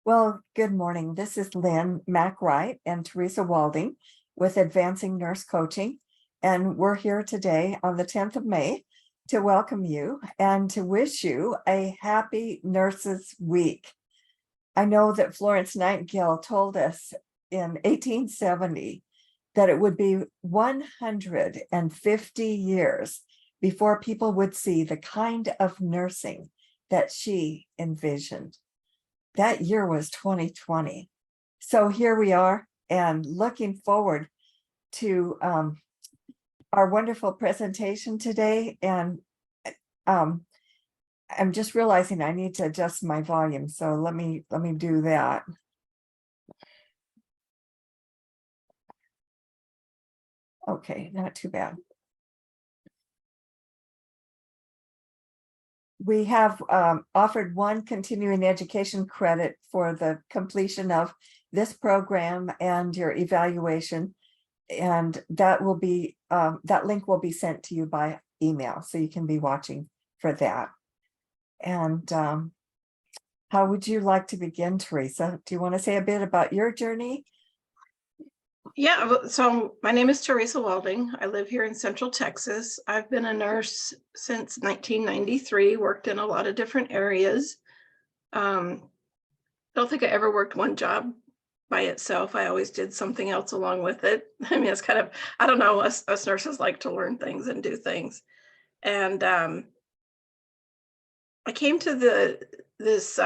Well, good morning. This is Lynn McWright and Teresa Walding with Advancing Nurse Coaching. And we're here today on the 10th of May to welcome you and to wish you a happy Nurses Week. I know that Florence Nightingale told us in 1870 that it would be 150 years before people would see the kind of nursing that she envisioned. That year was 2020. So here we are and looking forward to our wonderful presentation today. And I'm just realizing I need to adjust my volume. So let me do that. Okay, not too bad. We have offered one continuing education credit for the completion of this program and your evaluation. And that will be, that link will be sent to you by email, so you can be watching for that. And how would you like to begin, Teresa? Do you want to say a bit about your journey? Yeah, so my name is Teresa Walding. I live here in Central Texas. I've been a nurse since 1993, worked in a lot of different areas. I don't think I ever worked one job by itself. I always did something else along with it. I mean, it's kind of, I don't know, us nurses like to learn things and do things. And I came to this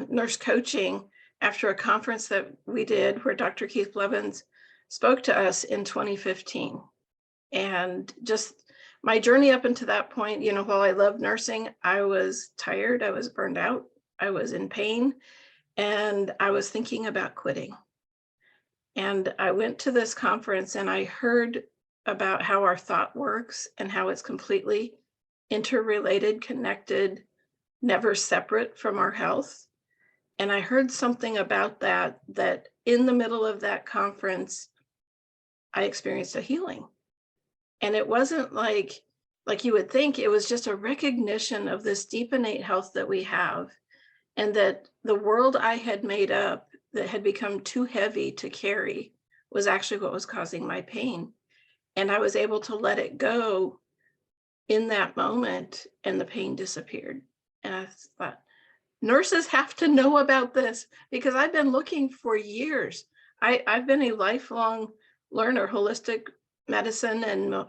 nurse coaching after a conference that we did where Dr. Keith Blevins spoke to us in 2015. And just my journey up until that point, you know, while I loved nursing, I was tired, I was burned out, I was in pain, and I was thinking about quitting. And I went to this conference and I heard about how our thought works and how it's completely interrelated, connected, never separate from our health. And I heard something about that in the middle of that conference, I experienced a healing. And it wasn't like you would think. It was just a recognition of this deep innate health that we have, and that the world I had made up that had become too heavy to carry was actually what was causing my pain. And I was able to let it go in that moment, and the pain disappeared. And I thought, nurses have to know about this, because I've been looking for years. I've been a lifelong learner. Holistic medicine and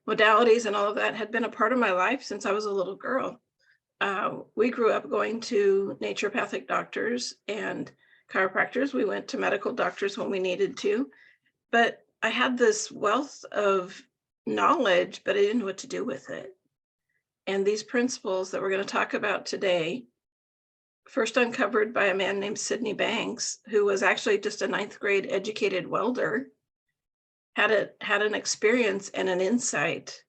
modalities and all of that had been a part of my life since I was a little girl. We grew up going to naturopathic doctors and chiropractors. We went to medical doctors when we needed to, but I had this wealth of knowledge, but I didn't know what to do with it. And these principles that we're going to talk about today, first uncovered by a man named Sydney Banks, who was actually just a 9th grade educated welder, had an experience and an insight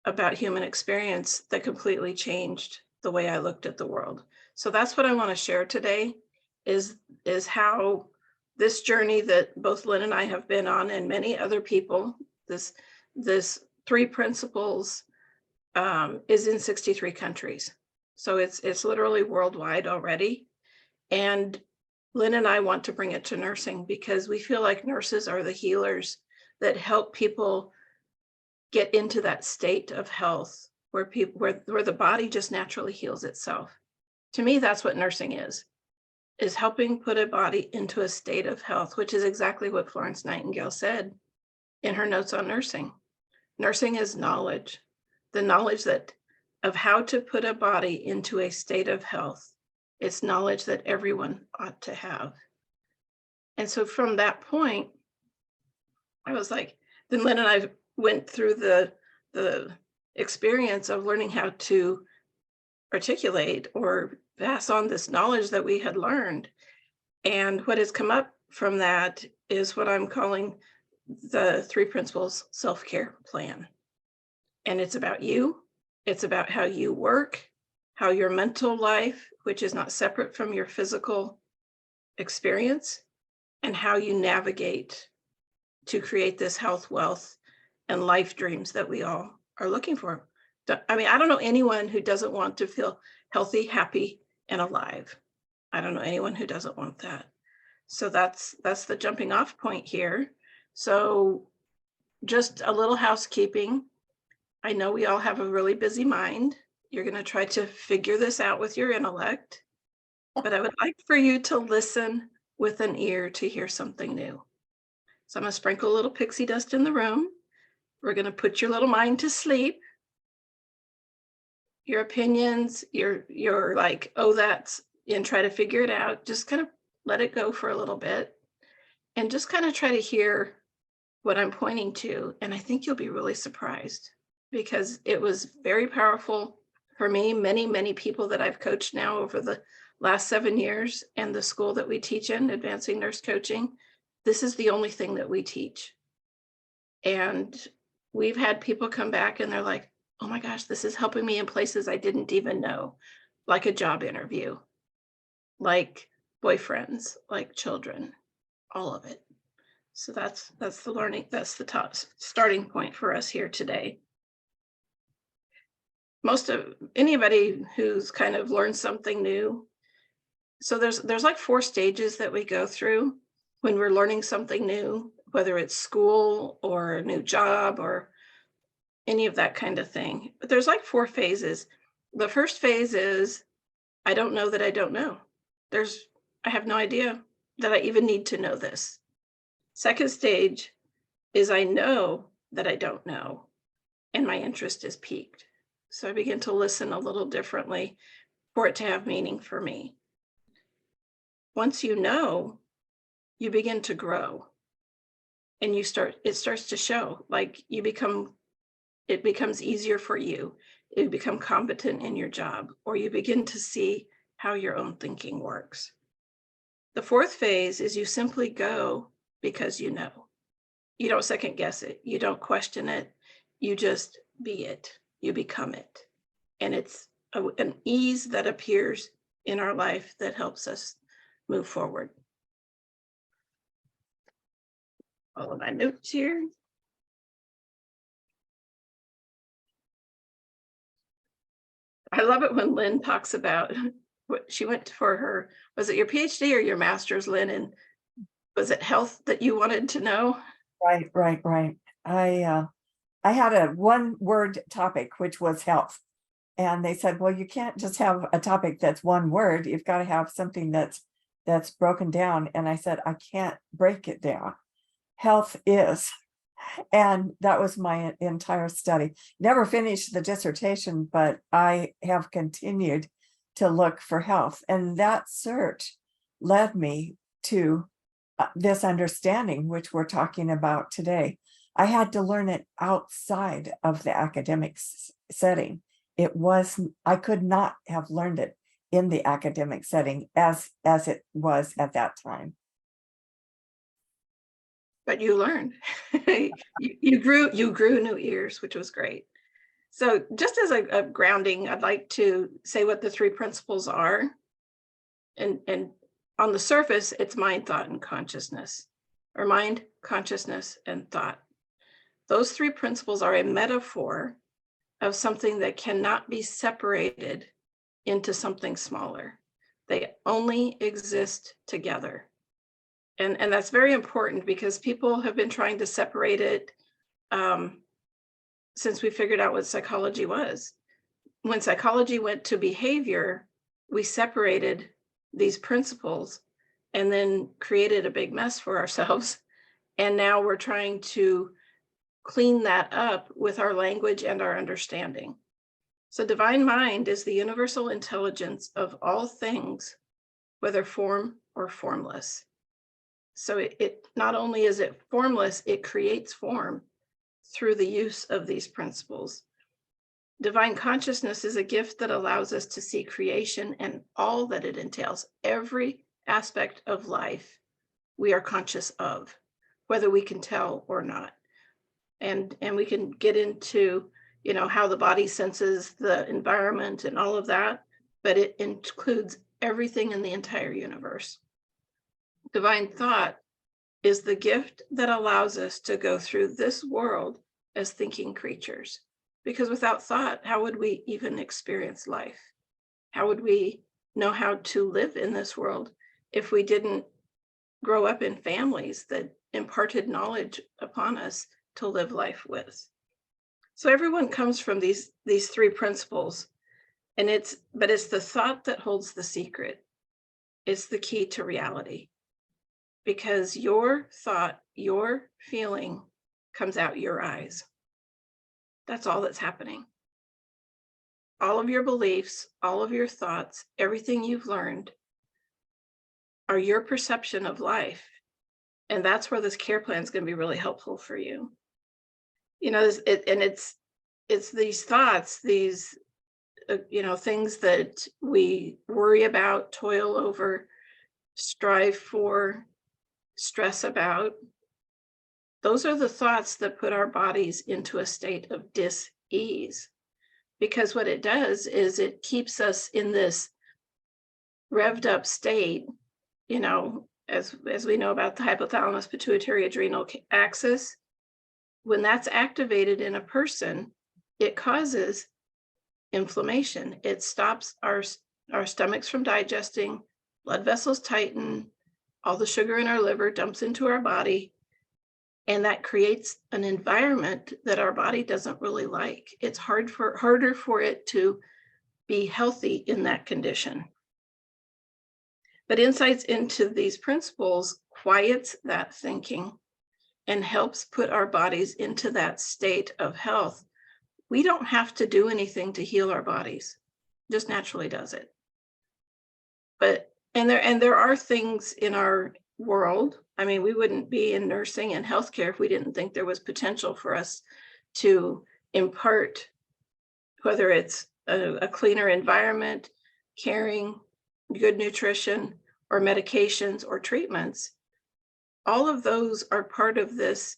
about human experience that completely changed the way I looked at the world. So that's what I want to share today, is how this journey that both Lynn and I have been on, and many other people, this 3 principles is in 63 countries. So it's literally worldwide already. And Lynn and I want to bring it to nursing, because we feel like nurses are the healers that help people get into that state of health where the body just naturally heals itself. To me, that's what nursing is helping put a body into a state of health, which is exactly what Florence Nightingale said in her notes on nursing. Nursing is knowledge, the knowledge of how to put a body into a state of health. It's knowledge that everyone ought to have. And so from that point, I was like, then Lynn and I went through the experience of learning how to articulate or pass on this knowledge that we had learned. And what has come up from that is what I'm calling the 3 principles self-care plan. And it's about you. It's about how you work, how your mental life, which is not separate from your physical experience, and how you navigate to create this health, wealth, and life dreams that we all are looking for. I mean, I don't know anyone who doesn't want to feel healthy, happy, and alive. I don't know anyone who doesn't want that. So that's the jumping off point here. So just a little housekeeping. I know we all have a really busy mind. You're going to try to figure this out with your intellect, but I would like for you to listen with an ear to hear something new. So I'm going to sprinkle a little pixie dust in the room. We're going to put your little mind to sleep. Your opinions, you're like, oh, that's, and try to figure it out. Just kind of let it go for a little bit and just kind of try to hear what I'm pointing to. And I think you'll be really surprised because it was very powerful for me. Many people that I've coached now over the last 7 years and the school that we teach in, Advancing Nurse Coaching, this is the only thing that we teach. And we've had people come back and they're like, oh my gosh, this is helping me in places I didn't even know, like a job interview, like boyfriends, like children, all of it. So that's the learning, that's the top starting point for us here today. Most of anybody who's kind of learned something new. So there's like 4 stages that we go through when we're learning something new, whether it's school or a new job or any of that kind of thing. But there's like 4 phases. The first phase is, I don't know that I don't know. I have no idea that I even need to know this. Second stage is, I know that I don't know, and my interest is piqued. So I begin to listen a little differently for it to have meaning for me. Once you know, you begin to grow and it starts to show, like it becomes easier for you. You become competent in your job, or you begin to see how your own thinking works. The fourth phase is you simply go because you know. You don't second guess it. You don't question it. You just be it. You become it. And it's an ease that appears in our life that helps us move forward. All of my notes here. I love it when Lynn talks about what she went for her, was it your PhD or your master's, Lynn? And was it health that you wanted to know? Right. I had a 1-word topic, which was health. And they said, well, you can't just have a topic that's 1 word. You've got to have something that's broken down. And I said, I can't break it down. Health is. And that was my entire study. Never finished the dissertation, but I have continued to look for health. And that search led me to this understanding, which we're talking about today. I had to learn it outside of the academic setting. I could not have learned it in the academic setting as it was at that time. But you learned. you grew new ears, which was great. So just as a grounding, I'd like to say what the 3 principles are. And on the surface, it's mind, thought, and consciousness, or mind, consciousness, and thought. Those 3 principles are a metaphor of something that cannot be separated into something smaller. They only exist together. And that's very important because people have been trying to separate it since we figured out what psychology was. When psychology went to behavior, we separated these principles and then created a big mess for ourselves. And now we're trying to clean that up with our language and our understanding. So divine mind is the universal intelligence of all things, whether form or formless. So it not only is it formless, it creates form through the use of these principles. Divine consciousness is a gift that allows us to see creation and all that it entails. Every aspect of life we are conscious of, whether we can tell or not. And we can get into, how the body senses the environment and all of that, but it includes everything in the entire universe. Divine thought is the gift that allows us to go through this world as thinking creatures. because without thought, how would we even experience life? How would we know how to live in this world if we didn't grow up in families that imparted knowledge upon us to live life with? So everyone comes from these three principles, and it's the thought that holds the secret. It's the key to reality, because your thought, your feeling comes out your eyes. That's all that's happening. All of your beliefs, all of your thoughts, everything you've learned are your perception of life. And that's where this care plan is going to be really helpful for you. You know, it's these thoughts, these, things that we worry about, toil over, strive for, stress about. Those are the thoughts that put our bodies into a state of dis-ease. Because what it does is it keeps us in this revved up state, as we know about the hypothalamus pituitary adrenal axis. When that's activated in a person, it causes inflammation. It stops our stomachs from digesting, blood vessels tighten, all the sugar in our liver dumps into our body, and that creates an environment that our body doesn't really like. It's harder for it to be healthy in that condition. But insights into these principles quiets that thinking and helps put our bodies into that state of health. We don't have to do anything to heal our bodies. It just naturally does it. And there are things in our world. I mean, we wouldn't be in nursing and healthcare if we didn't think there was potential for us to impart, whether it's a cleaner environment, caring, good nutrition, or medications or treatments. All of those are part of this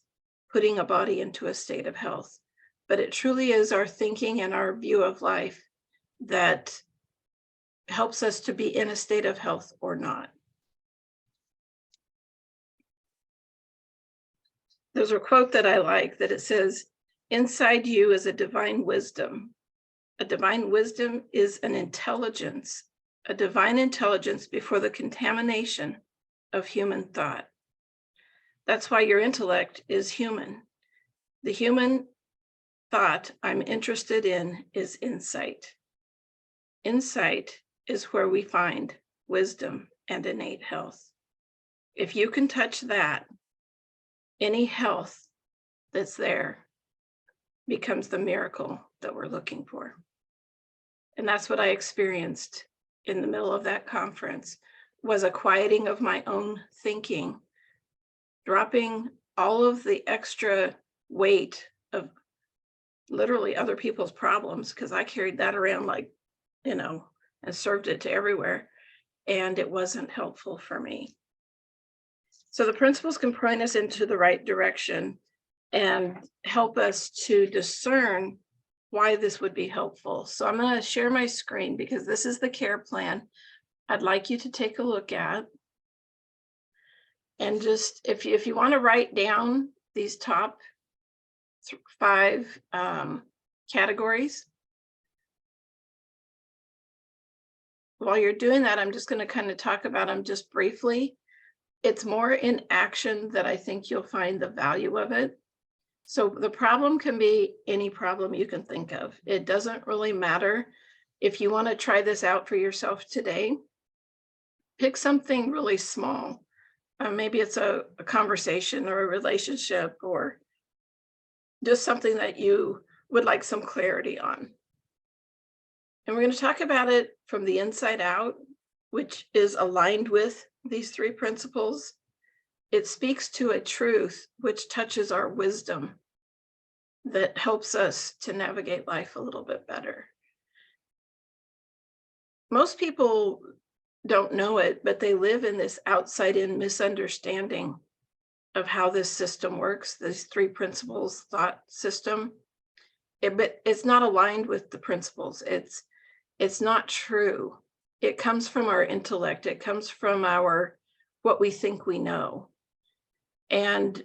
putting a body into a state of health. But it truly is our thinking and our view of life that helps us to be in a state of health or not. There's a quote that I like that it says, "Inside you is a divine wisdom. A divine wisdom is an intelligence, a divine intelligence before the contamination of human thought." That's why your intellect is human. The human thought I'm interested in is insight. Insight is where we find wisdom and innate health. If you can touch that, any health that's there becomes the miracle that we're looking for. And that's what I experienced in the middle of that conference, was a quieting of my own thinking, dropping all of the extra weight of literally other people's problems, because I carried that around like, and served it to everywhere, and it wasn't helpful for me. So the principles can point us into the right direction and help us to discern why this would be helpful. So I'm going to share my screen because this is the care plan I'd like you to take a look at. And just if you want to write down these top 5 categories, while you're doing that, I'm just going to kind of talk about them just briefly. It's more in action that I think you'll find the value of it. So the problem can be any problem you can think of. It doesn't really matter. If you want to try this out for yourself today, pick something really small. Maybe it's a conversation or a relationship, or just something that you would like some clarity on. And we're going to talk about it from the inside out, which is aligned with these 3 principles. It speaks to a truth which touches our wisdom that helps us to navigate life a little bit better. Most people don't know it, but they live in this outside-in misunderstanding of how this system works, these 3 principles thought system. But it's not aligned with the principles. It's not true. It comes from our intellect. It comes from what we think we know. And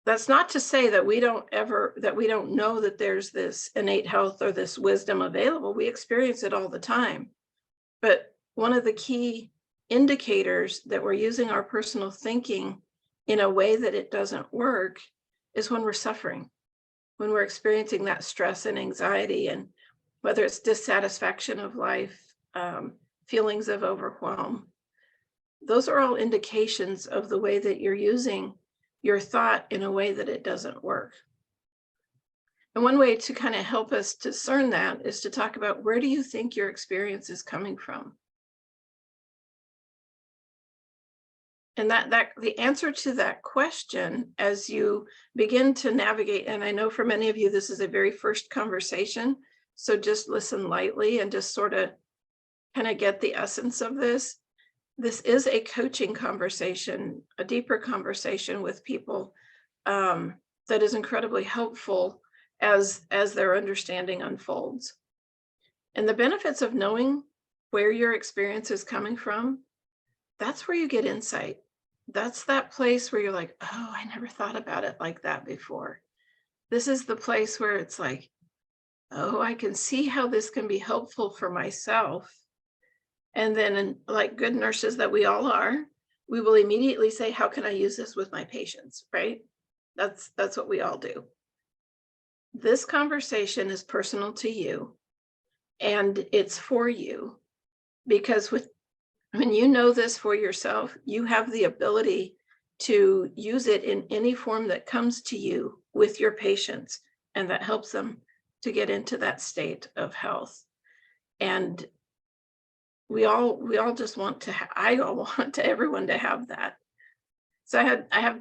That's not to say that we don't know that there's this innate health or this wisdom available. We experience it all the time. But one of the key indicators that we're using our personal thinking in a way that it doesn't work is when we're suffering, when we're experiencing that stress and anxiety, and whether it's dissatisfaction of life, feelings of overwhelm. Those are all indications of the way that you're using your thought in a way that it doesn't work. And one way to kind of help us discern that is to talk about, where do you think your experience is coming from? And that the answer to that question, as you begin to navigate, and I know for many of you, this is a very first conversation, so just listen lightly and just sort of kind of get the essence of this. This is a coaching conversation, a deeper conversation with people, that is incredibly helpful as their understanding unfolds. And the benefits of knowing where your experience is coming from, that's where you get insight. That's that place where you're like, oh, I never thought about it like that before. This is the place where it's like, oh, I can see how this can be helpful for myself. And then, like good nurses that we all are, we will immediately say, how can I use this with my patients, right? That's what we all do. This conversation is personal to you, and it's for you, because when you know this for yourself, you have the ability to use it in any form that comes to you with your patients, and that helps them to get into that state of health. And we all just want to I all want everyone to have that. So I have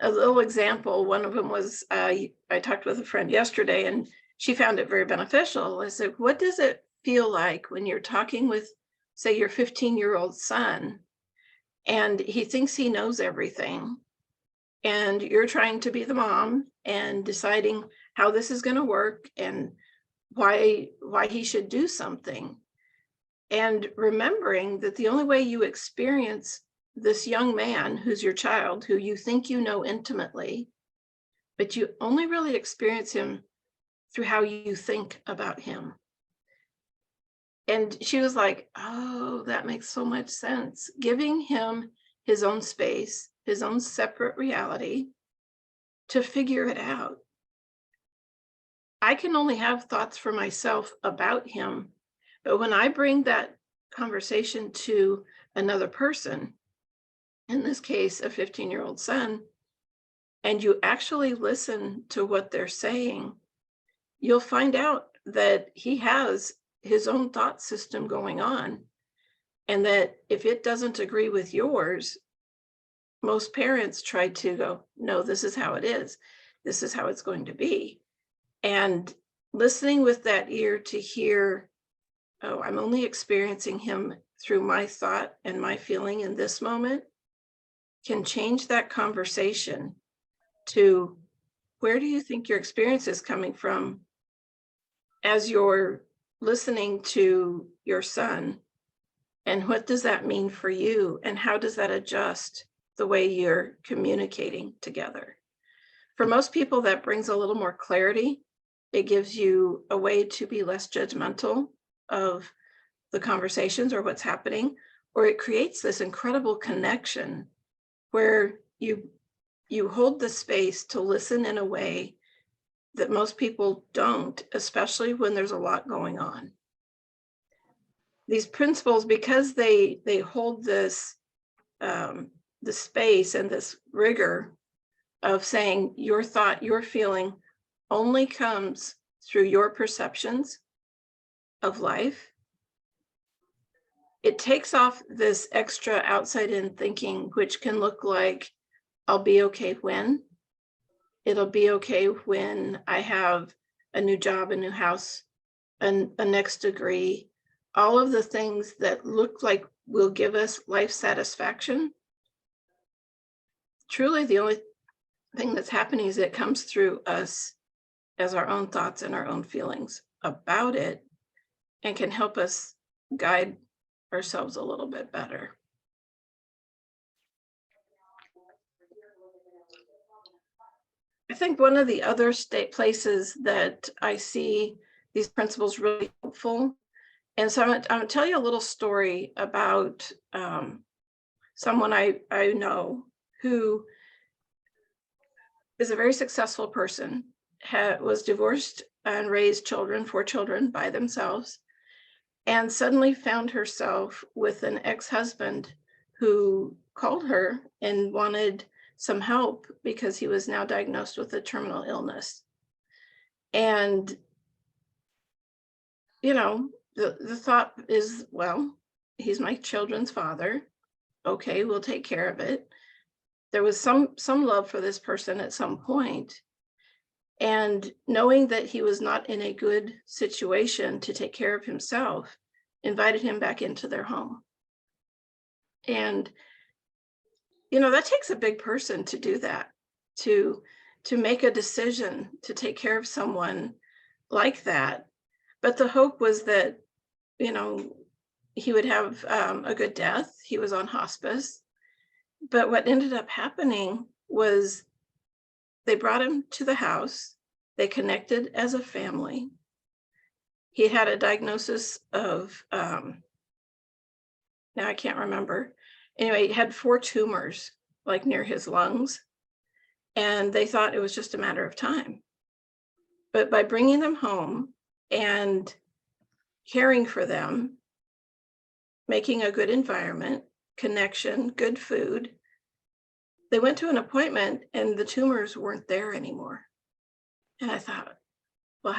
a little example. One of them was, I talked with a friend yesterday, and she found it very beneficial. I said, what does it feel like when you're talking with, say, your 15-year-old son, and he thinks he knows everything, and you're trying to be the mom and deciding how this is going to work and why he should do something, and remembering that the only way you experience this young man who's your child, who you think you know intimately, but you only really experience him through how you think about him. And she was like, oh, that makes so much sense. Giving him his own space, his own separate reality to figure it out. I can only have thoughts for myself about him, but when I bring that conversation to another person, in this case, a 15-year-old son, and you actually listen to what they're saying, you'll find out that he has his own thought system going on. And that if it doesn't agree with yours, most parents try to go, no, this is how it is. This is how it's going to be. And listening with that ear to hear, oh, I'm only experiencing him through my thought and my feeling in this moment, can change that conversation to, where do you think your experience is coming from as you're listening to your son? And what does that mean for you? And how does that adjust the way you're communicating together? For most people, that brings a little more clarity. It gives you a way to be less judgmental of the conversations or what's happening, or it creates this incredible connection where you hold the space to listen in a way that most people don't, especially when there's a lot going on. These principles, because they hold this the space and this rigor of saying your thought, your feeling only comes through your perceptions of life, it takes off this extra outside in thinking, which can look like, I'll be okay when. It'll be okay when I have a new job, a new house, a next degree, all of the things that look like will give us life satisfaction. Truly, the only thing that's happening is it comes through us as our own thoughts and our own feelings about it, and can help us guide ourselves a little bit better. think one of the other state places that I see these principles really helpful. And so I'm gonna tell you a little story about someone I know who is a very successful person, was divorced and raised children, 4 children by themselves, and suddenly found herself with an ex-husband who called her and wanted some help because he was now diagnosed with a terminal illness. And, you know, the thought is, well, he's my children's father. Okay, we'll take care of it. There was some love for this person at some point, and knowing that he was not in a good situation to take care of himself, invited him back into their home. And that takes a big person to do that, to make a decision to take care of someone like that. But the hope was that you know he would have a good death. He was on hospice. But what ended up happening was they brought him to the house. They connected as a family. He had a diagnosis of, now I can't remember. Anyway, he had 4 tumors, like near his lungs, and they thought it was just a matter of time. But by bringing them home and caring for them, making a good environment, connection, good food, they went to an appointment and the tumors weren't there anymore. And I thought, well,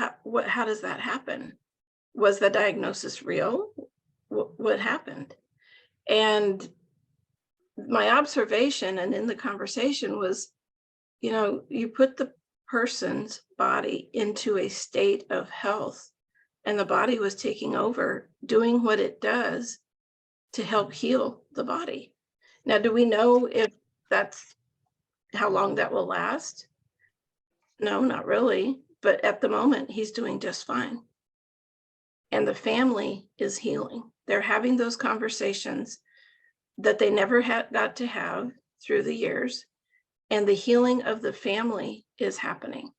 how does that happen? Was the diagnosis real? What happened? And my observation and in the conversation was, you put the person's body into a state of health, and the body was taking over, doing what it does to help heal the body. Now, do we know if that's how long that will last? No, not really. But at the moment, he's doing just fine. And the family is healing. They're having those conversations that they never got to have through the years. And the healing of the family is happening,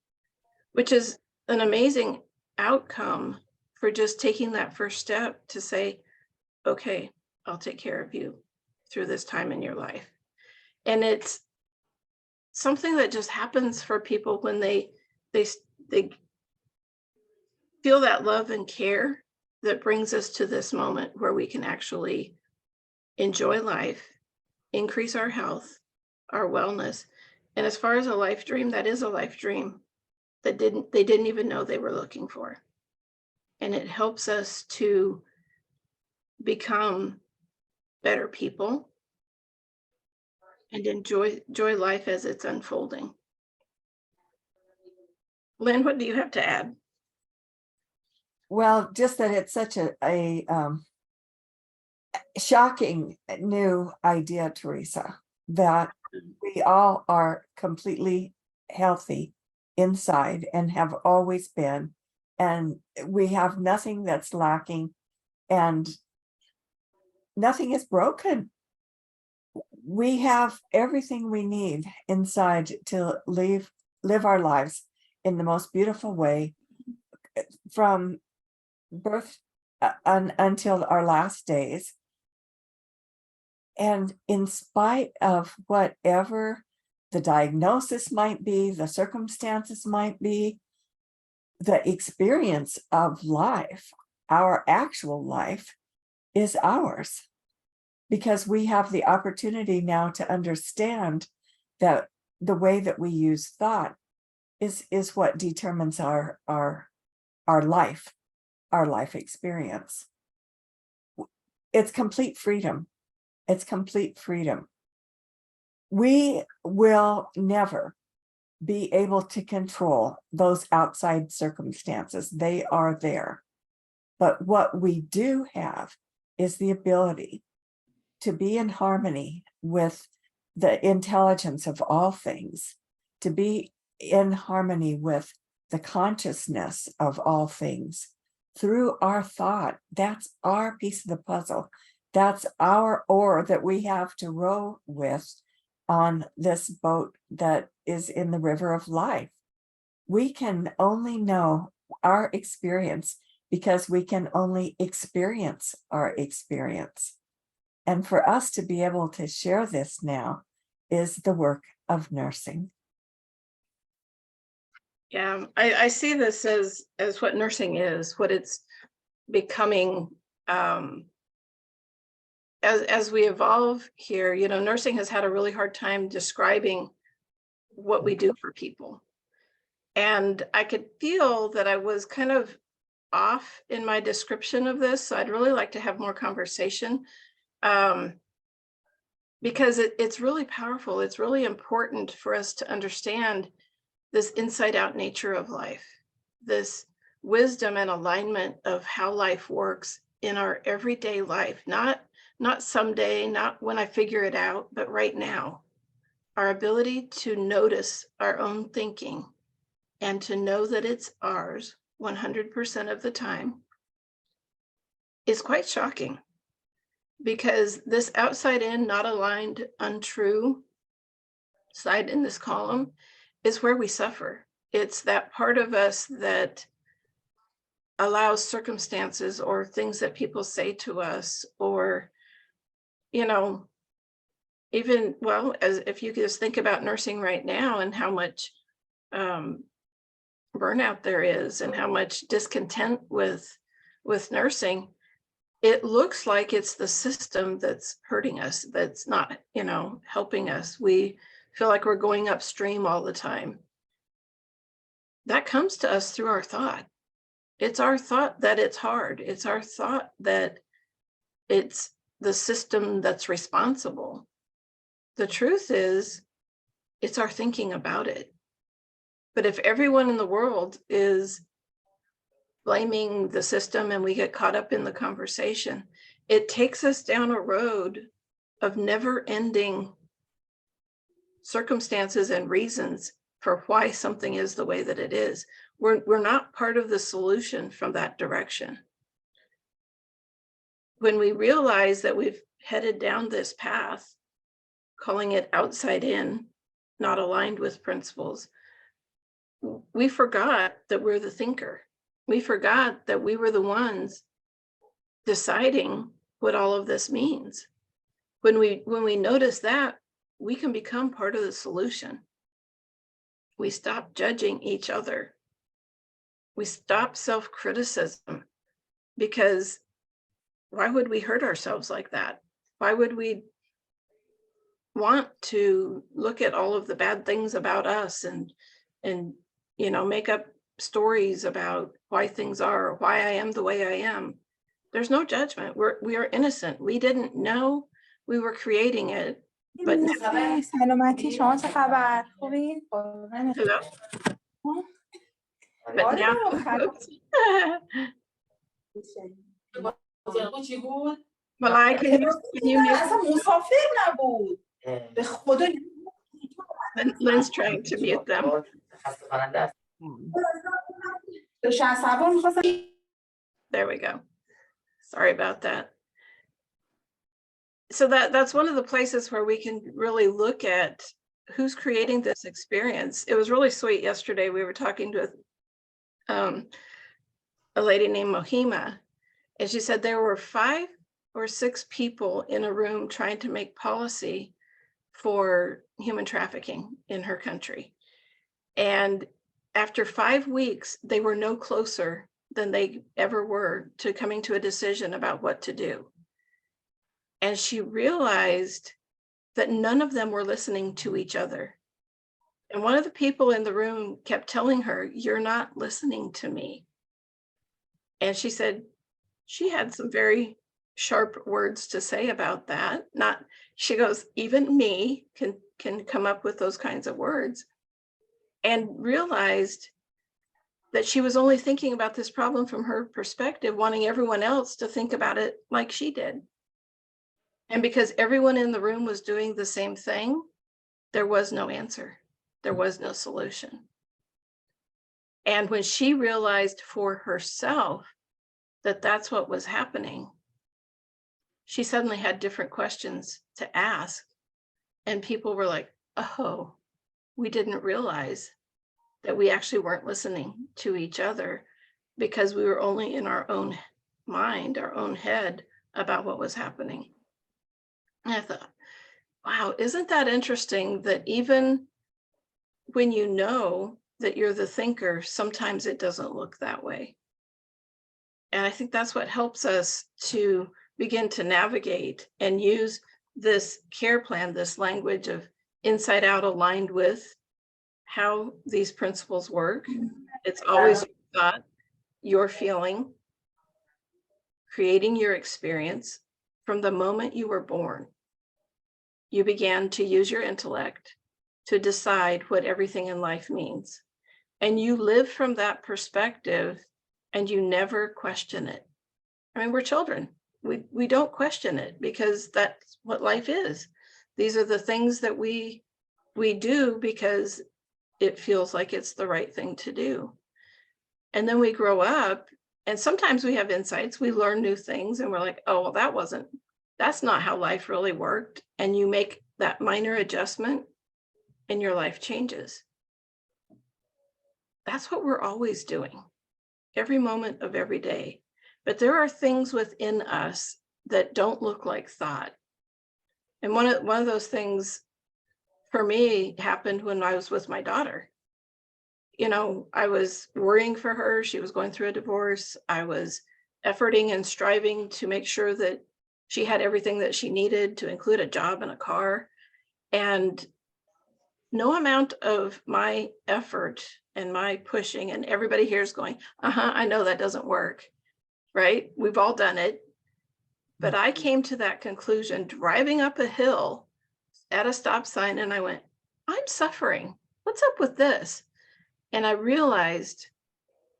which is an amazing outcome for just taking that first step to say, okay, I'll take care of you through this time in your life. And it's something that just happens for people when they feel that love and care that brings us to this moment where we can actually enjoy life, increase our health, our wellness. And as far as a life dream, that is a life dream that they didn't even know they were looking for. And it helps us to become better people and enjoy life as it's unfolding. Lynn, what do you have to add? Well, just that it's such a shocking new idea, Teresa, that we all are completely healthy inside and have always been, and we have nothing that's lacking and nothing is broken. We have everything we need inside to live our lives in the most beautiful way, from birth until our last days. And in spite of whatever the diagnosis might be, the circumstances might be, the experience of life, our actual life, is ours, because we have the opportunity now to understand that the way that we use thought is what determines our life experience. It's complete freedom. It's complete freedom. We will never be able to control those outside circumstances. They are there. But what we do have is the ability to be in harmony with the intelligence of all things, to be in harmony with the consciousness of all things through our thought. That's our piece of the puzzle. That's our oar that we have to row with on this boat that is in the river of life. We can only know our experience because we can only experience our experience. And for us to be able to share this now is the work of nursing. Yeah, I see this as what nursing is, what it's becoming. As we evolve here, you know, nursing has had a really hard time describing what we do for people. And I could feel that I was kind of off in my description of this. So I'd really like to have more conversation, because it's really powerful. It's really important for us to understand this inside out nature of life, this wisdom and alignment of how life works in our everyday life, not someday, not when I figure it out, but right now. Our ability to notice our own thinking and to know that it's ours 100% of the time is quite shocking, because this outside in, not aligned, untrue side in this column is where we suffer. It's that part of us that allows circumstances or things that people say to us, or, you know, even, well, as if you just think about nursing right now and how much burnout there is and how much discontent with nursing, it looks like it's the system that's hurting us, that's not, you know, helping us. We feel like we're going upstream all the time. That comes to us through our thought. It's our thought that it's hard. It's our thought that it's the system that's responsible. The truth is, it's our thinking about it. But if everyone in the world is blaming the system and we get caught up in the conversation, it takes us down a road of never-ending circumstances and reasons for why something is the way that it is. We're not part of the solution from that direction. When we realize that we've headed down this path, calling it outside in, not aligned with principles, we forgot that we're the thinker. We forgot that we were the ones deciding what all of this means. When we notice that, we can become part of the solution. We stop judging each other. We stop self-criticism, because why would we hurt ourselves like that? Why would we want to look at all of the bad things about us and you know, make up stories about why things are, or why I am the way I am? There's no judgment. We are innocent. We didn't know we were creating it. But سلامتی، شما چه خبر؟ خوبی؟ hello. But now, Malai, can you mute? اصلا مسافر نبود. به خدا Lynn's trying to mute them. There we go. Sorry about that. So that's one of the places where we can really look at who's creating this experience. It was really sweet. Yesterday, we were talking to a lady named Mohima, and she said there were 5 or 6 people in a room trying to make policy for human trafficking in her country. And after 5 weeks, they were no closer than they ever were to coming to a decision about what to do. And she realized that none of them were listening to each other. And one of the people in the room kept telling her, "You're not listening to me." And she said she had some very sharp words to say about that. Not, she goes, even me can come up with those kinds of words. And realized that she was only thinking about this problem from her perspective, wanting everyone else to think about it like she did. And because everyone in the room was doing the same thing, there was no answer. There was no solution. And when she realized for herself that that's what was happening, she suddenly had different questions to ask. And people were like, oh, we didn't realize that we actually weren't listening to each other because we were only in our own mind, our own head about what was happening. And I thought, wow, isn't that interesting that even when you know that you're the thinker, sometimes it doesn't look that way. And I think that's what helps us to begin to navigate and use this care plan, this language of inside out aligned with how these principles work. It's always your thought, your feeling, creating your experience from the moment you were born. You began to use your intellect to decide what everything in life means. And you live from that perspective and you never question it. I mean, we're children. We don't question it because that's what life is. These are the things that we do because it feels like it's the right thing to do. And then we grow up and sometimes we have insights, we learn new things and we're like, oh, well, that's not how life really worked. And you make that minor adjustment and your life changes. That's what we're always doing, every moment of every day. But there are things within us that don't look like thought. And one of those things for me happened when I was with my daughter. You know, I was worrying for her. She was going through a divorce. I was efforting and striving to make sure that she had everything that she needed, to include a job and a car. And no amount of my effort and my pushing, and everybody here is going, I know that doesn't work, right? We've all done it. But I came to that conclusion driving up a hill at a stop sign, and I went, I'm suffering. What's up with this? And I realized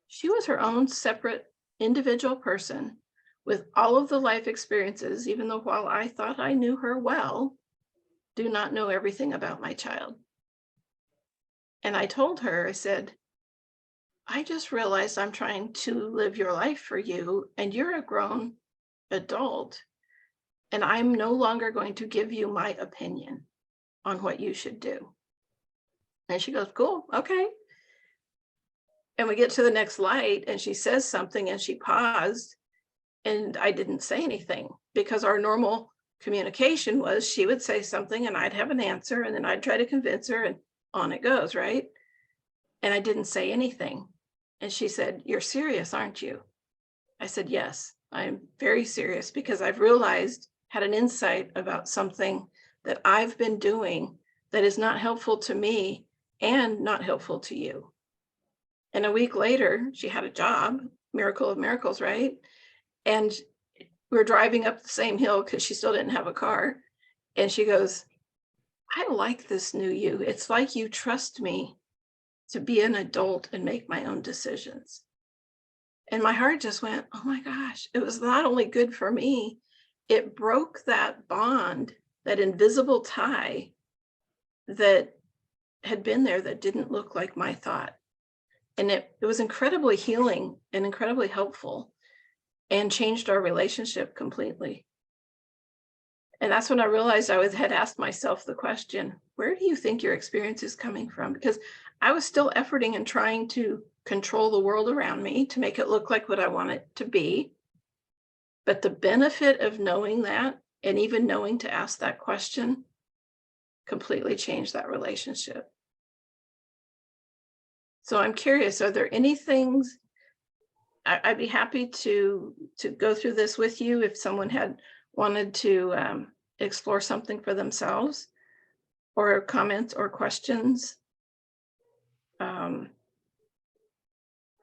she was her own separate individual person with all of the life experiences, even though while I thought I knew her well, do not know everything about my child. And I told her, I said, I just realized I'm trying to live your life for you, and you're a grown adult, and I'm no longer going to give you my opinion on what you should do. And she goes, cool, okay. And we get to the next light and she says something and she paused and I didn't say anything because our normal communication was she would say something and I'd have an answer and then I'd try to convince her and on it goes, right? And I didn't say anything. And she said, you're serious, aren't you? I said, yes, I'm very serious because I've realized, had an insight about something that I've been doing that is not helpful to me and not helpful to you. And a week later, she had a job, miracle of miracles, right? And we were driving up the same hill because she still didn't have a car. And she goes, I like this new you. It's like you trust me to be an adult and make my own decisions. And my heart just went, oh my gosh, it was not only good for me, it broke that bond, that invisible tie that had been there that didn't look like my thought. And it was incredibly healing and incredibly helpful and changed our relationship completely. And that's when I realized had asked myself the question, where do you think your experience is coming from? Because I was still efforting and trying to control the world around me to make it look like what I want it to be. But the benefit of knowing that and even knowing to ask that question completely changed that relationship. So I'm curious, are there any things I'd be happy to go through this with you if someone had wanted to explore something for themselves or comments or questions.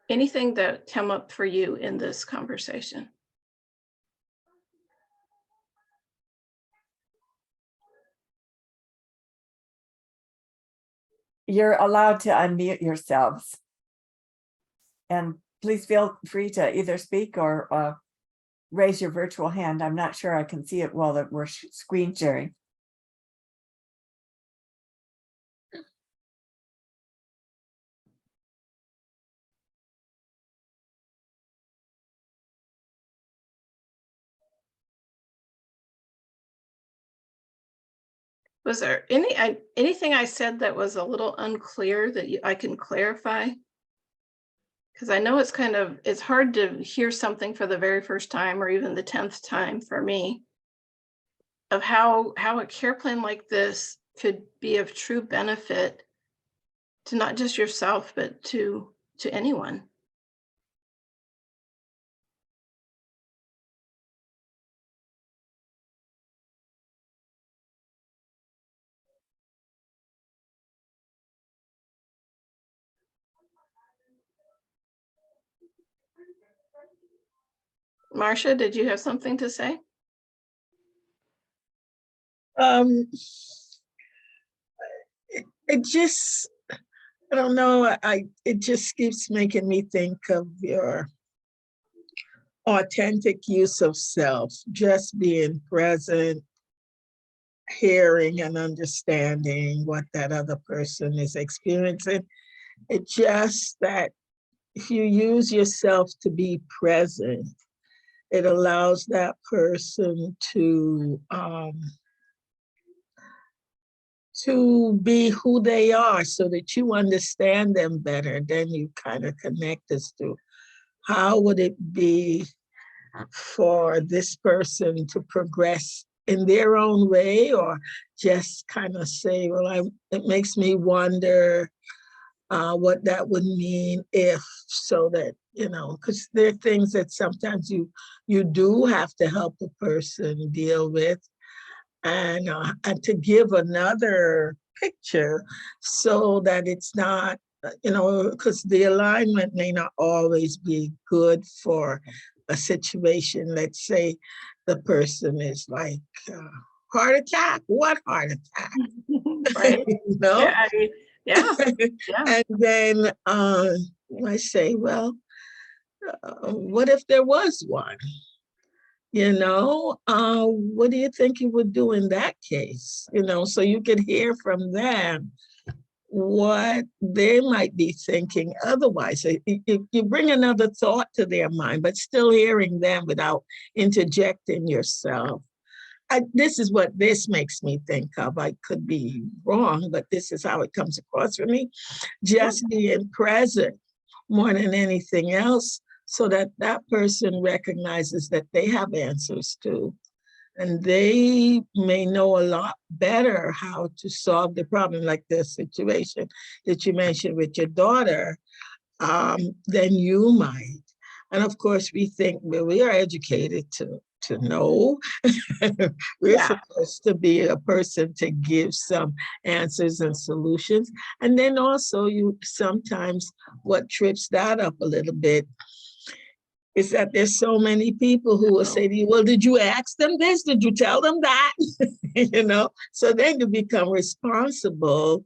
Anything that come up for you in this conversation? You're allowed to unmute yourselves. And please feel free to either speak or raise your virtual hand. I'm not sure I can see it while we're screen sharing. Was there anything I said that was a little unclear that I can clarify? Because I know it's hard to hear something for the very first time or even the 10th time for me of how a care plan like this could be of true benefit to not just yourself, but to anyone. Marcia, did you have something to say? Um, it just, I don't know, it just keeps making me think of your authentic use of self, just being present, hearing and understanding what that other person is experiencing. It's just that if you use yourself to be present, it allows that person to be who they are so that you understand them better. Then you kind of connect as to how would it be for this person to progress in their own way, or just kind of say, well, it makes me wonder what that would mean if, so that, because there are things that sometimes you do have to help a person deal with, and to give another picture so that it's not, because the alignment may not always be good for a situation. Let's say the person is like, heart attack, what heart attack? Right. No? Yeah. Yeah. And then I say, well, what if there was one? What do you think you would do in that case? So you could hear from them what they might be thinking otherwise. You bring another thought to their mind, but still hearing them without interjecting yourself. This is what this makes me think of. I could be wrong, but this is how it comes across for me. Just being present more than anything else, so that that person recognizes that they have answers too. And they may know a lot better how to solve the problem, like the situation that you mentioned with your daughter, than you might. And of course, we think, well, we are educated to know. We're supposed to be a person to give some answers and solutions. And then also, you sometimes what trips that up a little bit is that there's so many people who will say to you, well, did you ask them this? Did you tell them that? So then you become responsible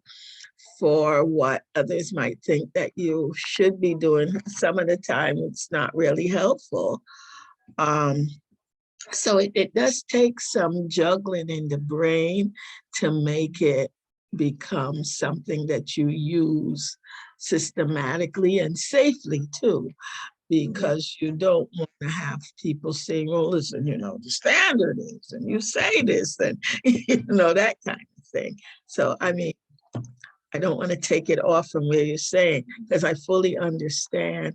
for what others might think that you should be doing. Some of the time, it's not really helpful. So it does take some juggling in the brain to make it become something that you use systematically and safely too, because you don't want to have people saying, well, listen, the standard is, and you say this, and that kind of thing. So, I mean, I don't want to take it off from where you're saying, because I fully understand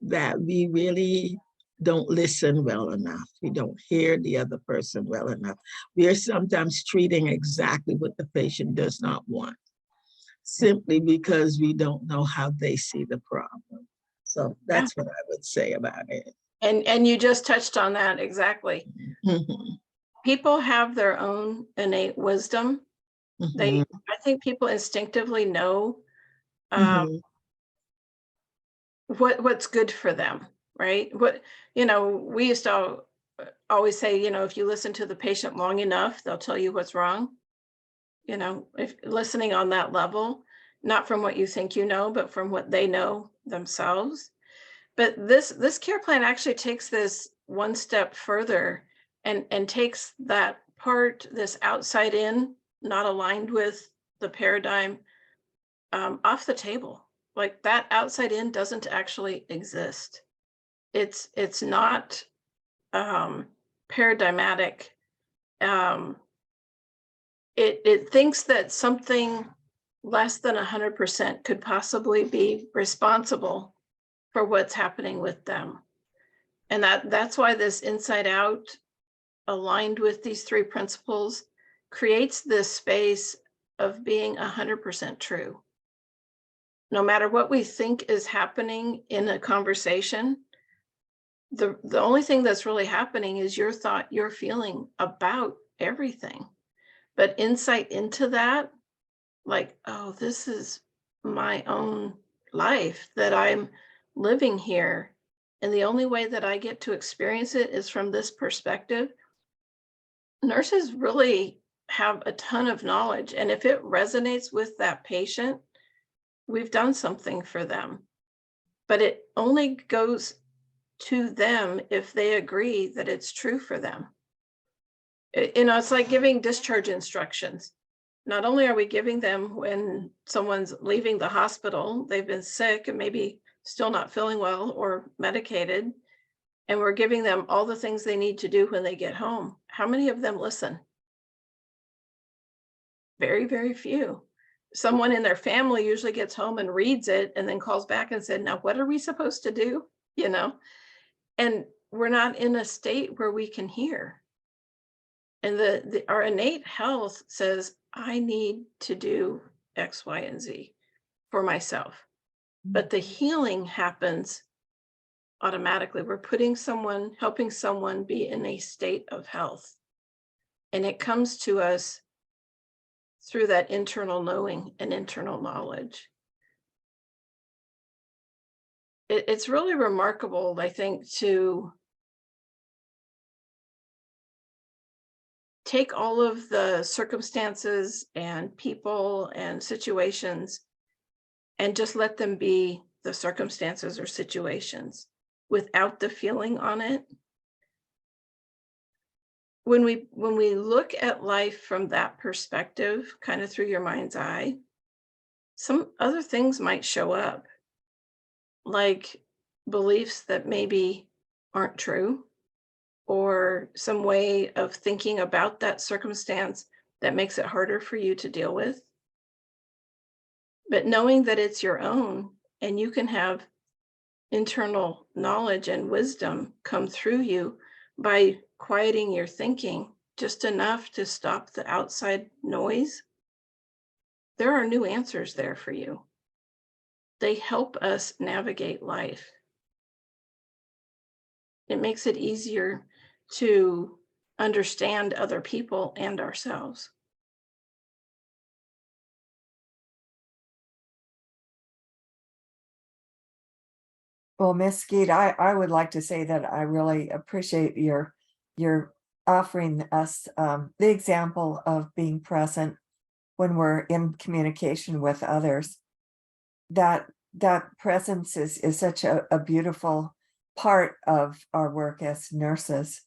that we really don't listen well enough. We don't hear the other person well enough. We are sometimes treating exactly what the patient does not want, simply because we don't know how they see the problem. So that's what I would say about it. And you just touched on that exactly. Mm-hmm. People have their own innate wisdom. Mm-hmm. I think people instinctively know what's good for them, right? We used to always say, if you listen to the patient long enough, they'll tell you what's wrong. If listening on that level, not from what you think you know, but from what they know themselves. But this care plan actually takes this one step further and takes that part, this outside in, not aligned with the paradigm, off the table. Like that outside in doesn't actually exist. It's not paradigmatic. it thinks that something less than 100% could possibly be responsible for what's happening with them. And that's why this inside out, aligned with these three principles, creates this space of being 100% true. No matter what we think is happening in a conversation, the only thing that's really happening is your thought, your feeling about everything. But insight into that, like, oh, this is my own life that I'm living here. And the only way that I get to experience it is from this perspective. Nurses really have a ton of knowledge. And if it resonates with that patient, we've done something for them. But it only goes to them if they agree that it's true for them. It's like giving discharge instructions. Not only are we giving them when someone's leaving the hospital, they've been sick and maybe still not feeling well or medicated, and we're giving them all the things they need to do when they get home. How many of them listen? Very, very few. Someone in their family usually gets home and reads it and then calls back and said, now what are we supposed to do? You know, and we're not in a state where we can hear. And our innate health says, I need to do X, Y, and Z for myself. But the healing happens automatically. We're helping someone be in a state of health. And it comes to us through that internal knowing and internal knowledge. It's really remarkable, I think, to take all of the circumstances and people and situations and just let them be the circumstances or situations without the feeling on it. When we look at life from that perspective, kind of through your mind's eye, some other things might show up, like beliefs that maybe aren't true, or some way of thinking about that circumstance that makes it harder for you to deal with. But knowing that it's your own and you can have internal knowledge and wisdom come through you by quieting your thinking just enough to stop the outside noise, there are new answers there for you. They help us navigate life. It makes it easier to understand other people and ourselves. Well, Miss Skeet, I would like to say that I really appreciate your offering us the example of being present when we're in communication with others. That presence is such a beautiful part of our work as nurses.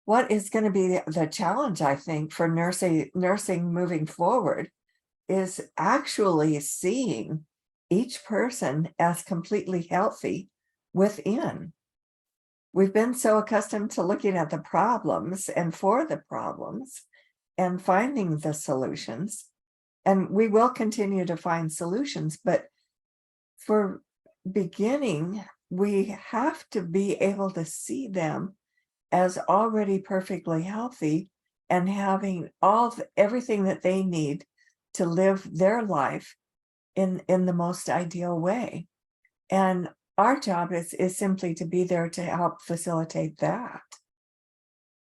What is going to be the challenge, I think, for nursing moving forward is actually seeing each person as completely healthy within. We've been so accustomed to looking at the problems and for the problems and finding the solutions. And we will continue to find solutions, but for beginning, we have to be able to see them as already perfectly healthy and having everything that they need to live their life in the most ideal way. And our job is simply to be there to help facilitate that.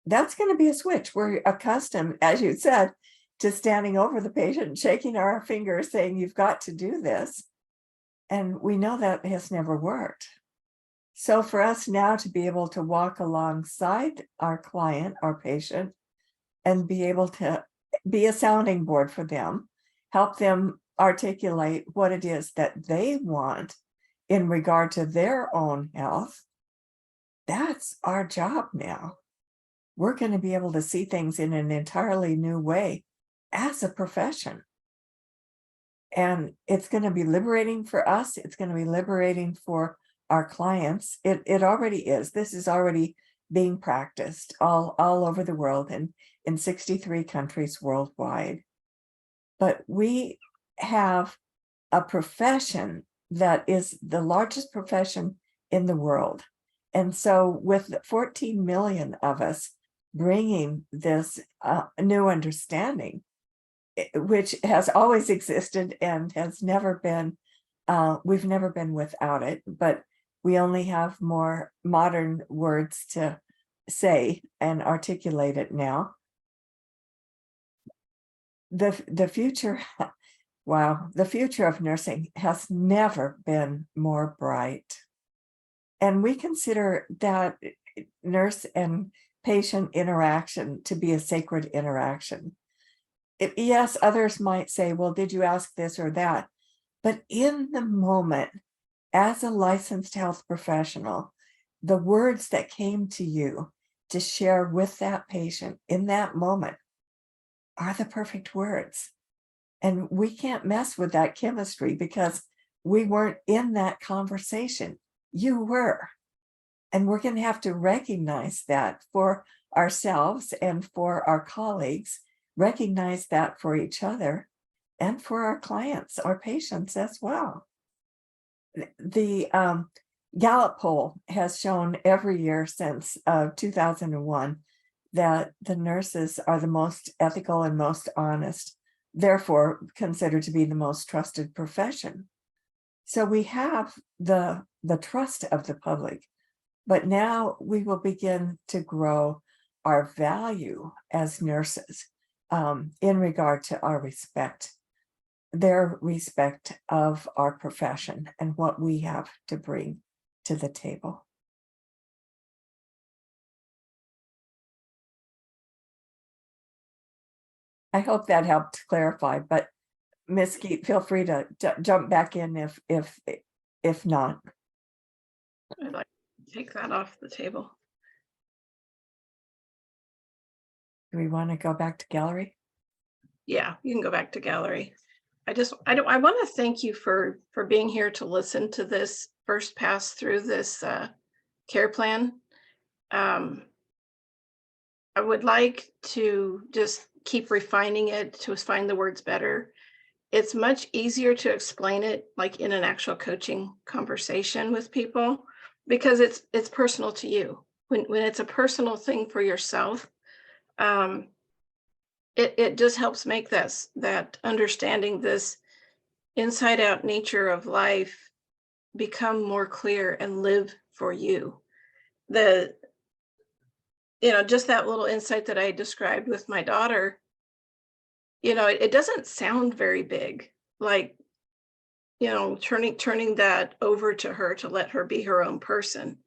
That's going to be a switch. We're accustomed, as you said, to standing over the patient, shaking our fingers, saying, you've got to do this. And we know that has never worked. So for us now to be able to walk alongside our client, our patient, and be able to be a sounding board for them, help them articulate what it is that they want in regard to their own health, that's our job now. We're going to be able to see things in an entirely new way as a profession. And it's going to be liberating for us. It's going to be liberating for our clients. It already is. This is already being practiced all over the world and in 63 countries worldwide. But we have a profession that is the largest profession in the world. And so with 14 million of us bringing this new understanding, which has always existed and has never been, we've never been without it, but we only have more modern words to say and articulate it now. The future, wow, the future of nursing has never been more bright. And we consider that nurse and patient interaction to be a sacred interaction. Yes, others might say, well, did you ask this or that? But in the moment, as a licensed health professional, the words that came to you to share with that patient in that moment are the perfect words. And we can't mess with that chemistry because we weren't in that conversation. You were. And we're going to have to recognize that for ourselves and for our colleagues, recognize that for each other and for our clients, our patients as well. The Gallup poll has shown every year since 2001 that the nurses are the most ethical and most honest, therefore considered to be the most trusted profession. So we have the trust of the public, but now we will begin to grow our value as nurses in regard to our respect, their respect of our profession and what we have to bring to the table. I hope that helped clarify, but Ms. Keat, feel free to jump back in if not. I'd like to take that off the table. Do we want to go back to gallery? Yeah, you can go back to gallery. I want to thank you for being here to listen to this first pass through this care plan. I would like to just keep refining it to find the words better. It's much easier to explain it like in an actual coaching conversation with people because it's personal to you. When it's a personal thing for yourself, it just helps make that understanding this inside out nature of life become more clear and live for you. Just that little insight that I described with my daughter, it doesn't sound very big, like, turning that over to her to let her be her own person.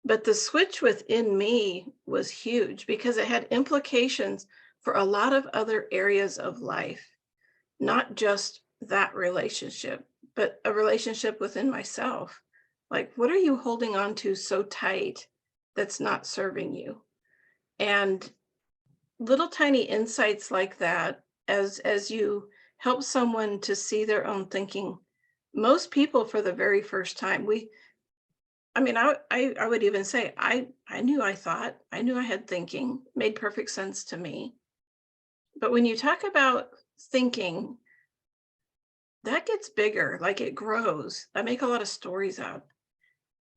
But the switch within me was huge because it had implications for a lot of other areas of life, not just that relationship, but a relationship within myself. Like, what are you holding on to so tight that's not serving you? And little tiny insights like that, as you help someone to see their own thinking, most people for the very first time, I would even say, I knew I thought, I knew I had thinking, made perfect sense to me. But when you talk about thinking, that gets bigger, like it grows. I make a lot of stories out.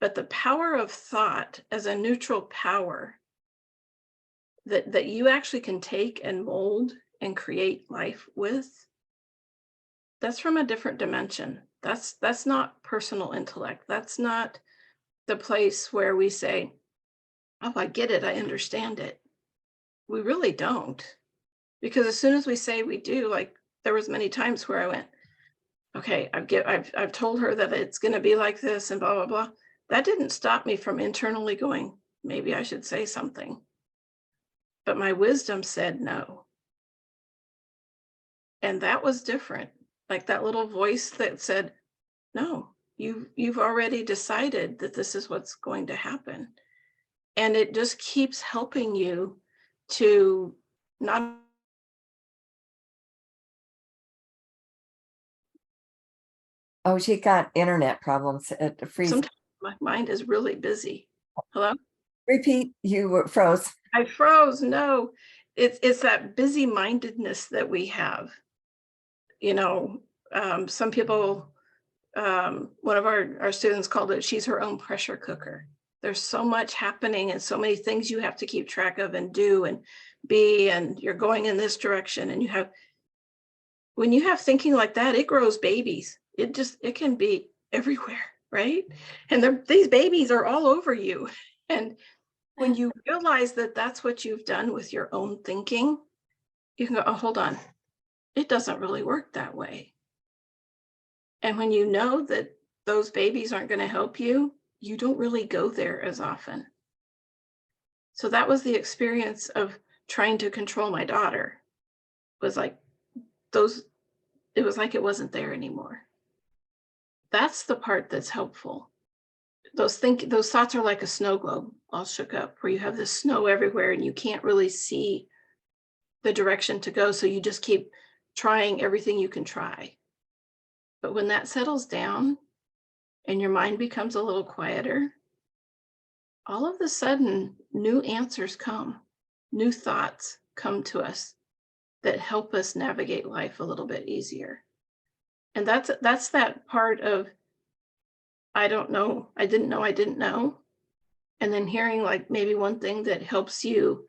But the power of thought as a neutral power that you actually can take and mold and create life with, that's from a different dimension. That's not personal intellect. That's not the place where we say, oh, I get it, I understand it. We really don't. Because as soon as we say we do, like there was many times where I went, okay, I've told her that it's going to be like this and blah, blah, blah. That didn't stop me from internally going, maybe I should say something. But my wisdom said no. And that was different. Like that little voice that said, no, you've already decided that this is what's going to happen. And it just keeps helping you to not. Oh, she got internet problems at the freeze. Sometimes my mind is really busy. Hello? Repeat, you froze. I froze. No, it's that busy mindedness that we have. You know, some people, one of our students called it, she's her own pressure cooker. There's so much happening and so many things you have to keep track of and do and be, and you're going in this direction. And when you have thinking like that, it grows babies. It can be everywhere, right? And these babies are all over you. And when you realize that that's what you've done with your own thinking, you can go, oh, hold on. It doesn't really work that way. And when you know that those babies aren't going to help you, you don't really go there as often. So that was the experience of trying to control my daughter. Was like it was like it wasn't there anymore. That's the part that's helpful. Those thoughts are like a snow globe all shook up, where you have this snow everywhere and you can't really see the direction to go. So you just keep trying everything you can try. But when that settles down and your mind becomes a little quieter, all of a sudden new answers come, new thoughts come to us that help us navigate life a little bit easier. And that's that part of, I don't know, I didn't know. And then hearing like maybe one thing that helps you,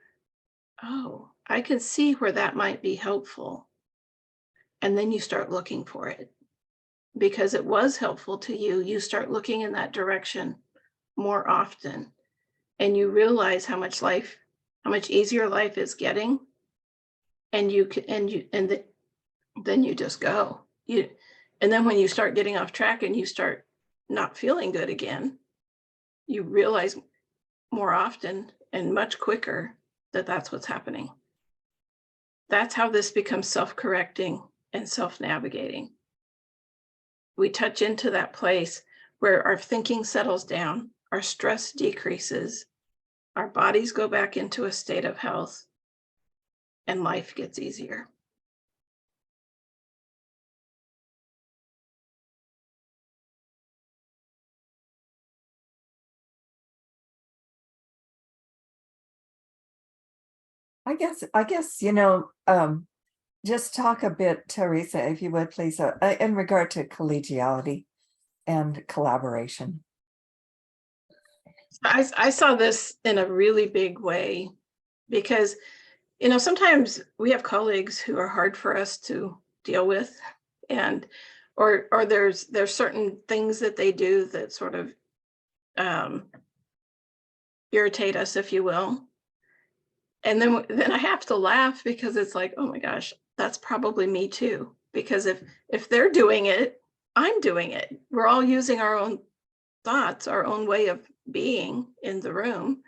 oh, I can see where that might be helpful. And then you start looking for it. Because it was helpful to you, you start looking in that direction more often, and you realize how much easier life is getting, and then you just go. And then when you start getting off track and you start not feeling good again, you realize more often and much quicker that that's what's happening. That's how this becomes self-correcting and self-navigating. We touch into that place where our thinking settles down, our stress decreases, our bodies go back into a state of health, and life gets easier. I guess, just talk a bit, Teresa, if you would, please, in regard to collegiality and collaboration. I saw this in a really big way because, sometimes we have colleagues who are hard for us to deal with, and or there's certain things that they do that sort of irritate us, if you will. And then I have to laugh because it's like, oh my gosh, that's probably me too. Because if they're doing it, I'm doing it. We're all using our own thoughts, our own way of being in the room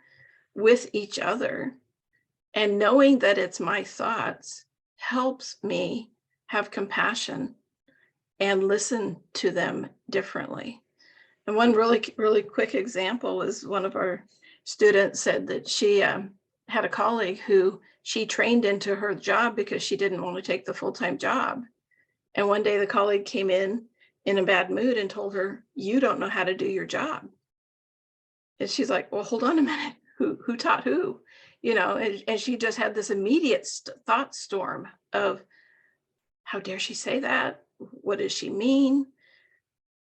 with each other. And knowing that it's my thoughts helps me have compassion and listen to them differently. And one really, really quick example is one of our students said that she had a colleague who she trained into her job because she didn't want to take the full-time job. And one day the colleague came in a bad mood and told her, you don't know how to do your job. And she's like, well, hold on a minute. Who taught who? And she just had this immediate thought storm of, how dare she say that? What does she mean?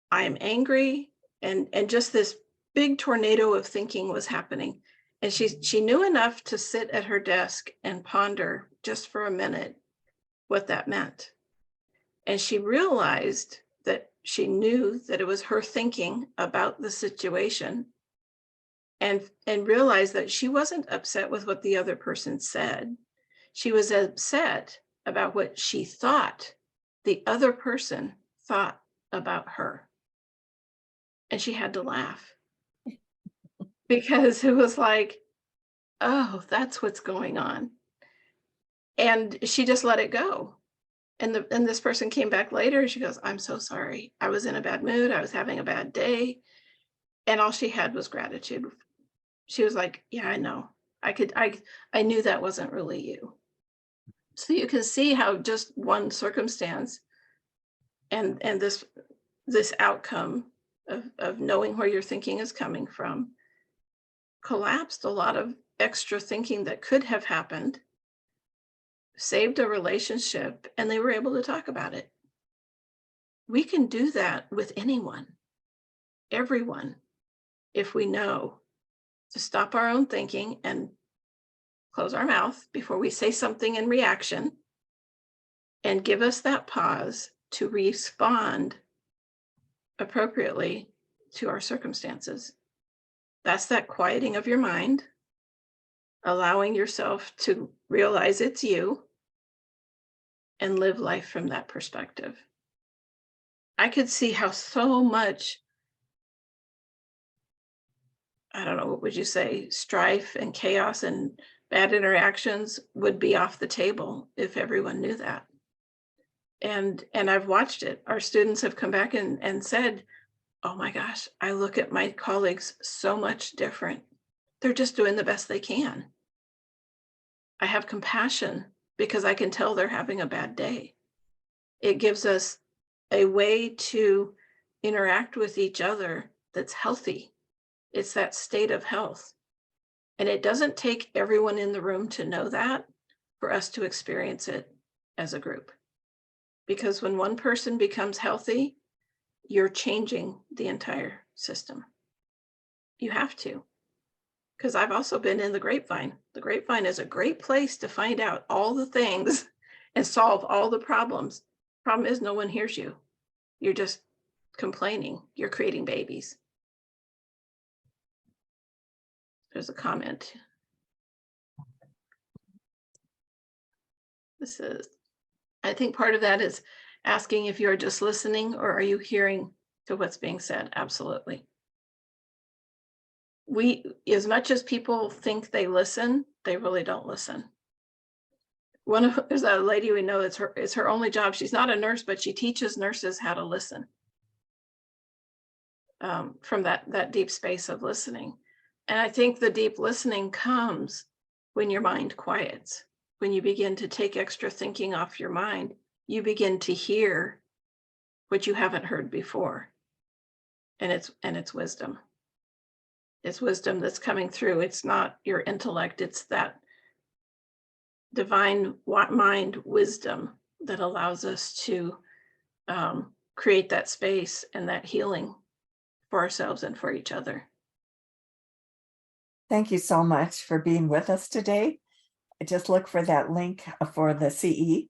I am angry. And just this big tornado of thinking was happening. And she knew enough to sit at her desk and ponder just for a minute what that meant. And she realized that she knew that it was her thinking about the situation, and realized that she wasn't upset with what the other person said. She was upset about what she thought the other person thought about her. And she had to laugh because it was like, oh, that's what's going on. And she just let it go. And this person came back later and she goes, I'm so sorry. I was in a bad mood. I was having a bad day. And all she had was gratitude. She was like, yeah, I know. I knew that wasn't really you. So you can see how just one circumstance and this outcome of knowing where your thinking is coming from collapsed a lot of extra thinking that could have happened, saved a relationship, and they were able to talk about it. We can do that with anyone, everyone, if we know to stop our own thinking and close our mouth before we say something in reaction and give us that pause to respond appropriately to our circumstances. That's that quieting of your mind, allowing yourself to realize it's you and live life from that perspective. I could see how so much, I don't know, what would you say, strife and chaos and bad interactions would be off the table if everyone knew that. And I've watched it. Our students have come back and said, oh my gosh, I look at my colleagues so much different. They're just doing the best they can. I have compassion because I can tell they're having a bad day. It gives us a way to interact with each other that's healthy. It's that state of health. And it doesn't take everyone in the room to know that for us to experience it as a group. Because when one person becomes healthy, you're changing the entire system. You have to. Because I've also been in the grapevine. The grapevine is a great place to find out all the things and solve all the problems. Problem is, no one hears you. You're just complaining. You're creating babies. There's a comment. This is, I think part of that is asking if you're just listening or are you hearing to what's being said? Absolutely. As much as people think they listen, they really don't listen. There's a lady we know, it's her only job. She's not a nurse, but she teaches nurses how to listen. From that deep space of listening. And I think the deep listening comes when your mind quiets, when you begin to take extra thinking off your mind, you begin to hear what you haven't heard before. And it's wisdom. It's wisdom that's coming through. It's not your intellect. It's that divine mind wisdom that allows us to create that space and that healing for ourselves and for each other. Thank you so much for being with us today. Just look for that link for the CE,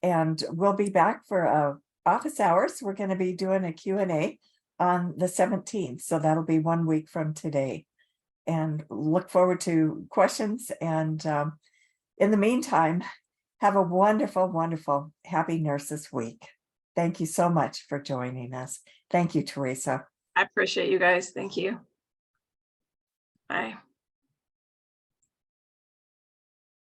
and we'll be back for office hours. We're going to be doing a Q&A on the 17th, so that'll be 1 week from today. And look forward to questions. And in the meantime, have a wonderful, wonderful Happy Nurses Week. Thank you so much for joining us. Thank you, Teresa. I appreciate you guys. Thank you. Bye.